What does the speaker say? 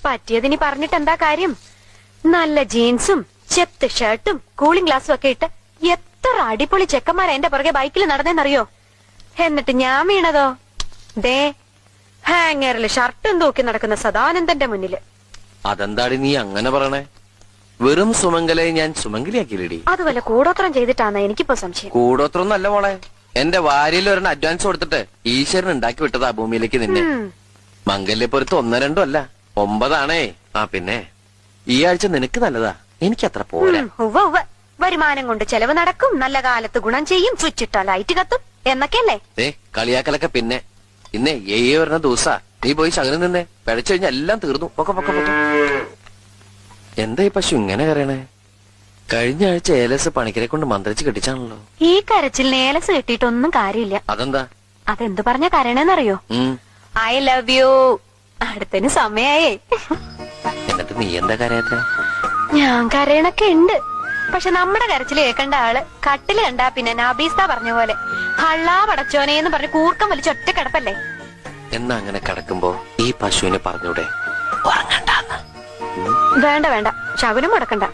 പറ്റിയതിനി പറഞ്ഞിട്ട് എന്താ കാര്യം? നല്ല ജീൻസും ചെത്ത് ഷർട്ടും കൂളിംഗ് ഗ്ലാസും ഒക്കെ ഇട്ട് എത്ര അടിപൊളി ചെക്കന്മാരാ എന്റെ പുറകെ ബൈക്കിൽ നടന്നേന്നറിയോ? എന്നിട്ട് ഞാൻ വീണതോ ദേ ഹാങ്ങറില് ഷർട്ടും തൂക്കി നടക്കുന്ന സദാനന്ദന്റെ മുന്നില്. അതെന്താടി നീ അങ്ങനെ പറയണേ? വെറും സുമംഗലെ ഞാൻ സുമംഗലിയാക്കിയില്ലടി. അതുപോലെ കൂടോത്രം ചെയ്തിട്ടാണ് എനിക്കിപ്പോ സംശയം. കൂടോത്രം നല്ല മോളെ, എന്റെ വാരിയിൽ ഒരെണ്ണം അഡ്വാൻസ് കൊടുത്തിട്ട് ഈശ്വരൻ ഉണ്ടാക്കി വിട്ടതാ ഭൂമിയിലേക്ക് നിന്നെ. മംഗല്യപ്പൊരുത്ത് 1 2 അല്ല 9 ആ പിന്നെ ഈ ആഴ്ച നിനക്ക് നല്ലതാ, എനിക്ക് അത്ര പോരാ. വരുമാനം കൊണ്ട് ചെലവ് നടക്കും, നല്ല കാലത്ത് ഗുണം ചെയ്യും, സ്വിച്ച് ഇട്ടാ ലൈറ്റ് കത്തും എന്നൊക്കെയല്ലേ? കളിയാക്കലൊക്കെ പിന്നെ. ഇന്നേ വരുന്ന ദിവസാ, നീ പോയി ശകലം നിന്നെ പിഴച്ചു കഴിഞ്ഞാൽ എല്ലാം തീർന്നു. എന്താ ഈ പശു ഇങ്ങനെ കരയണേ? കഴിഞ്ഞ ആഴ്ച ഏലസ് പണിക്കരെ കൊണ്ട് മന്ത്രിച്ച് കെട്ടിച്ചാണല്ലോ. ഈ കരച്ചിലിന് ഏലസ് കെട്ടിയിട്ടൊന്നും കാര്യമില്ല. അതെന്താ? അതെന്ത് പറഞ്ഞ കരയണേന്നറിയോ? I love you. അടുത്തതിന് സമയായേ. എന്നിട്ട് നീ എന്താ കരയാത്ത? ഞാൻ കരയണൊക്കെ ഉണ്ട്, പക്ഷെ നമ്മുടെ കരച്ചില് കേൾക്കേണ്ട ആള് കട്ടില് കണ്ടാ പിന്നെ നബീസ്ത പറഞ്ഞ പോലെ ഹള്ളാ പടച്ചോനേന്ന് പറഞ്ഞ് കൂർക്കം വലിച്ച് ഒറ്റ കിടപ്പല്ലേ. എന്നാ അങ്ങനെ കിടക്കുമ്പോ ഈ പശുവിനെ പറഞ്ഞൂടെ ഉറങ്ങണ്ടെന്ന്? വേണ്ട വേണ്ട, ശകുനം മുടക്കണ്ട.